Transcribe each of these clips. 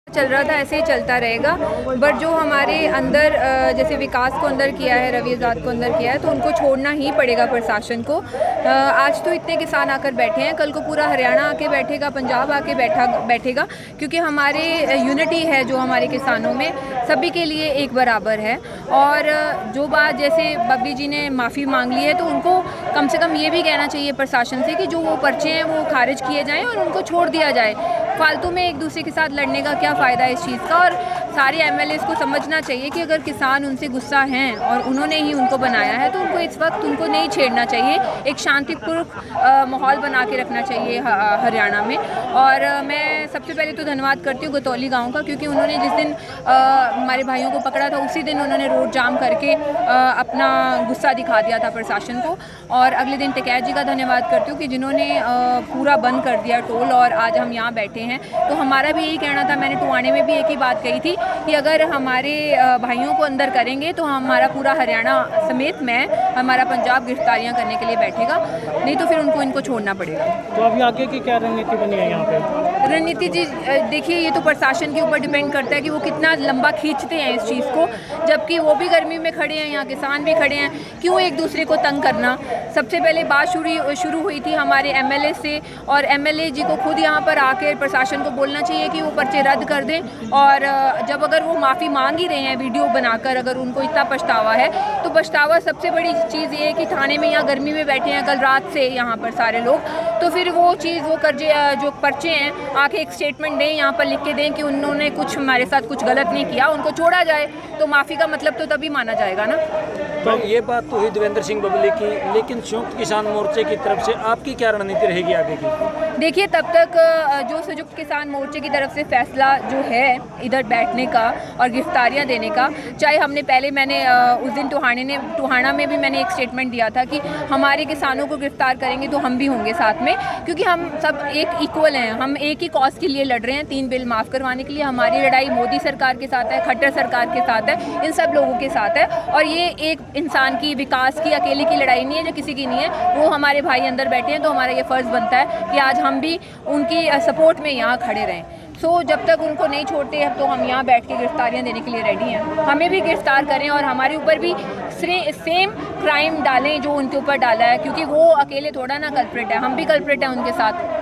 चल रहा था ऐसे ही चलता रहेगा। बट जो हमारे अंदर जैसे विकास को अंदर किया है, रवि आज़ाद को अंदर किया है, तो उनको छोड़ना ही पड़ेगा प्रशासन को। आज तो इतने किसान आकर बैठे हैं, कल को पूरा हरियाणा आके बैठेगा, पंजाब आके बैठेगा, क्योंकि हमारे यूनिटी है जो हमारे किसानों में, सभी के लिए एक बराबर है। और जो बात जैसे बब्बी जी ने माफ़ी मांग ली है, तो उनको कम से कम ये भी कहना चाहिए प्रशासन से कि जो वो पर्चे हैं वो खारिज किए जाएँ और उनको छोड़ दिया जाए। फालतू में एक दूसरे के साथ लड़ने का क्या फ़ायदा है इस चीज़ का। और सारे एमएलएस को समझना चाहिए कि अगर किसान उनसे गुस्सा हैं और उन्होंने ही उनको बनाया है, तो उनको इस वक्त उनको नहीं छेड़ना चाहिए। एक शांतिपूर्ण माहौल बना के रखना चाहिए हरियाणा में। और मैं सबसे पहले तो धन्यवाद करती हूँ गतौली गांव का, क्योंकि उन्होंने जिस दिन हमारे भाइयों को पकड़ा था, उसी दिन उन्होंने रोड जाम करके अपना गुस्सा दिखा दिया था प्रशासन को। और अगले दिन टिकैत जी का धन्यवाद करती हूँ कि जिन्होंने पूरा बंद कर दिया टोल, और आज हम यहाँ बैठे हैं। तो हमारा भी यही कहना था, मैंने टुहाने में भी एक ही बात कही थी कि अगर हमारे भाइयों को अंदर करेंगे तो हमारा पूरा हरियाणा समेत हमारा पंजाब गिरफ्तारियां करने के लिए बैठेगा, नहीं तो फिर इनको छोड़ना पड़ेगा। तो अभी आगे की क्या रणनीति बनी है यहाँ पे? रणनीति जी देखिए, ये तो प्रशासन के ऊपर डिपेंड करता है कि वो कितना लंबा खींचते हैं इस चीज़ को, जबकि वो भी गर्मी में खड़े हैं, यहाँ किसान भी खड़े हैं, क्यों एक दूसरे को तंग करना। सबसे पहले बात शुरू हुई थी हमारे एमएलए से, और एमएलए जी को खुद यहाँ पर आकर प्रशासन को बोलना चाहिए कि वो पर्चे रद्द कर दें। और जब अगर वो माफ़ी मांग ही रहे हैं वीडियो बनाकर, अगर उनको इतना पछतावा है, तो पछतावा सबसे बड़ी चीज़ ये है कि थाने में यहाँ गर्मी में बैठे हैं कल रात से यहाँ पर सारे लोग, तो फिर वो चीज़ वो कर्जे जो पर्चे हैं आके एक स्टेटमेंट दें, यहाँ पर लिख के दें कि उन्होंने कुछ हमारे साथ कुछ गलत नहीं किया, उनको छोड़ा जाए, तो माफ़ी का मतलब तो तभी माना जाएगा ना। तो ये बात तो हुई देवेंद्र सिंह बबली की, लेकिन संयुक्त किसान मोर्चे की तरफ से आपकी क्या रणनीति रहेगी आगे की? देखिए, तब तक जो संयुक्त किसान मोर्चे की तरफ से फैसला जो है इधर बैठने का और गिरफ्तारियां देने का, चाहे मैंने उस दिन टुहाना में भी मैंने एक स्टेटमेंट दिया था कि हमारे किसानों को गिरफ्तार करेंगे तो हम भी होंगे साथ में, क्योंकि हम सब एक इक्वल हैं, हम एक ही कॉज के लिए लड़ रहे हैं, 3 बिल माफ़ करवाने के लिए। हमारी लड़ाई मोदी सरकार के साथ है, खट्टर सरकार के साथ है, इन सब लोगों के साथ है। और ये एक इंसान की, विकास की अकेले की लड़ाई नहीं है, जो किसी की नहीं है। वो हमारे भाई अंदर बैठे हैं, तो हमारा ये फ़र्ज़ बनता है कि आज हम भी उनकी सपोर्ट में यहाँ खड़े रहें। जब तक उनको नहीं छोड़ते हैं, तो हम यहाँ बैठ के गिरफ्तारियाँ देने के लिए रेडी हैं। हमें भी गिरफ्तार करें और हमारे ऊपर भी सेम क्राइम डालें जो उनके ऊपर डाला है, क्योंकि वो अकेले थोड़ा ना कल्प्रिट है, हम भी कल्प्रिट हैं उनके साथ।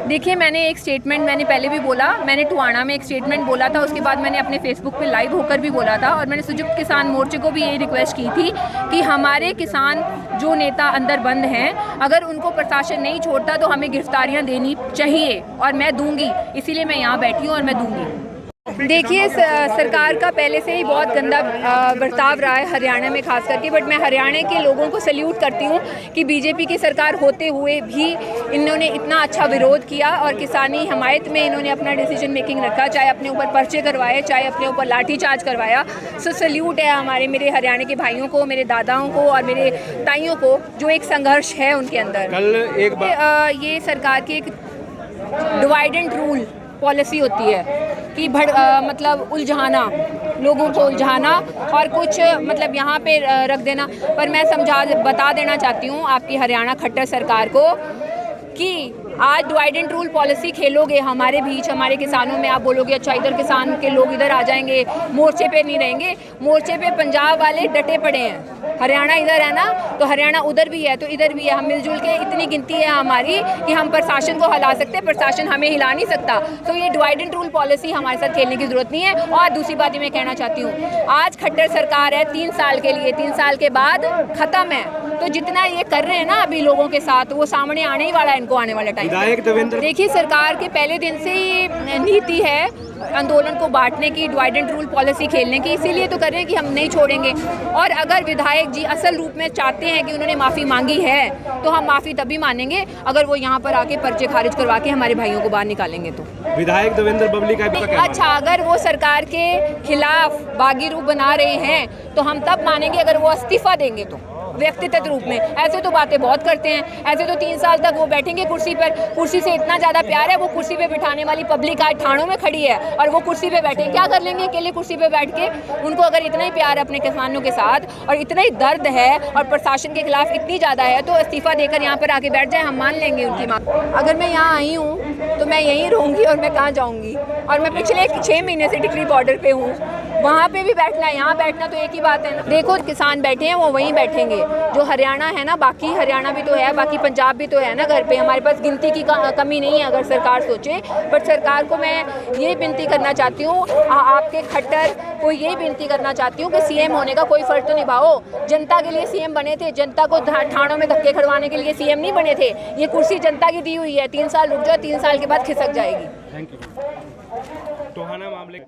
देखिए, मैंने एक स्टेटमेंट मैंने पहले भी बोला, मैंने टुहाना में एक स्टेटमेंट बोला था, उसके बाद मैंने अपने फेसबुक पे लाइव होकर भी बोला था, और मैंने संयुक्त किसान मोर्चे को भी यही रिक्वेस्ट की थी कि हमारे किसान जो नेता अंदर बंद हैं, अगर उनको प्रशासन नहीं छोड़ता तो हमें गिरफ्तारियां देनी चाहिए, और मैं दूंगी, इसीलिए मैं यहाँ बैठी हूँ और मैं दूंगी। देखिए, सरकार का पहले से ही बहुत गंदा बर्ताव रहा है हरियाणा में खास करके, बट मैं हरियाणा के लोगों को सैल्यूट करती हूँ कि बीजेपी की सरकार होते हुए भी इन्होंने इतना अच्छा विरोध किया और किसानी हमायत में इन्होंने अपना डिसीजन मेकिंग रखा, चाहे अपने ऊपर पर्चे करवाए, चाहे अपने ऊपर लाठीचार्ज करवाया। सैल्यूट है मेरे हरियाणा के भाइयों को, मेरे दादाओं को और मेरे ताइयों को, जो एक संघर्ष है उनके अंदर। कल एक बार ये सरकार की एक डिवाइड एंड रूल पॉलिसी होती है कि मतलब उलझाना, लोगों को उलझाना और कुछ मतलब यहाँ पे रख देना। पर मैं बता देना चाहती हूँ आपकी हरियाणा खट्टर सरकार को कि आज डिवाइड एंड रूल पॉलिसी खेलोगे हमारे बीच, हमारे किसानों में। आप बोलोगे अच्छा इधर किसान के लोग इधर आ जाएंगे, मोर्चे पे नहीं रहेंगे। मोर्चे पे पंजाब वाले डटे पड़े हैं, हरियाणा इधर है ना, तो हरियाणा उधर भी है, तो इधर भी है। हम मिलजुल के, इतनी गिनती है हमारी कि हम प्रशासन को हिला सकते हैं, प्रशासन हमें हिला नहीं सकता। तो ये डिवाइड एंड रूल पॉलिसी हमारे साथ खेलने की जरूरत नहीं है। और दूसरी बात मैं कहना चाहती हूँ, आज खट्टर सरकार है 3 साल के लिए, 3 साल के बाद खत्म है। तो जितना ये कर रहे हैं ना अभी लोगों के साथ, वो सामने आने ही वाला है इनको आने वाला टाइम। देखिए, सरकार के पहले दिन से ही नीति है आंदोलन को बांटने की, डिवाइड एंड रूल पॉलिसी खेलने की, इसीलिए तो कर रहे हैं कि हम नहीं छोड़ेंगे। और अगर विधायक जी असल रूप में चाहते हैं कि उन्होंने माफ़ी मांगी है, तो हम माफ़ी तभी मानेंगे अगर वो यहाँ पर आके पर्चे खारिज करवा के हमारे भाइयों को बाहर निकालेंगे। तो विधायक देवेंद्र बबली का अच्छा, अगर वो सरकार के खिलाफ बागी रूप बना रहे हैं तो हम तब मानेंगे अगर वो इस्तीफा देंगे। तो व्यक्तिगत रूप में। ऐसे तो बातें बहुत करते हैं, ऐसे तो 3 साल तक वो बैठेंगे कुर्सी पर, कुर्सी से इतना ज़्यादा प्यार है, वो कुर्सी पे बिठाने वाली पब्लिक आज थानों में खड़ी है और वो कुर्सी पे बैठे, क्या कर लेंगे अकेले कुर्सी पे बैठ के? उनको अगर इतना ही प्यार है अपने किसानों के साथ और इतना ही दर्द है और प्रशासन के खिलाफ इतनी ज़्यादा है, तो इस्तीफा देकर यहाँ पर आके बैठ जाए, हम मान लेंगे उनकी मांग। अगर मैं यहाँ आई हूँ तो मैं यहीं रहूँगी और मैं कहाँ जाऊँगी? और मैं पिछले 6 महीने से टिकरी बॉर्डर पे हूँ, वहाँ पे भी बैठना है, यहाँ बैठना तो एक ही बात है ना। देखो किसान बैठे हैं वो वहीं बैठेंगे, जो हरियाणा है ना, बाकी हरियाणा भी तो है, बाकी पंजाब भी तो है ना घर पे। हमारे पास गिनती की कमी नहीं है अगर सरकार सोचे। बट सरकार को मैं ये विनती करना चाहती हूँ, आपके खट्टर को ये विनती करना चाहती हूँ कि सीएम होने का कोई फ़र्ज तो निभाओ। जनता के लिए सीएम बने थे, जनता को थानों में धक्के खड़वाने के लिए सीएम नहीं बने थे। ये कुर्सी जनता की दी हुई है, 3 साल रुक जाओ, 3 साल के बाद खिसक जाएगी। Thank you. टोहाना मामले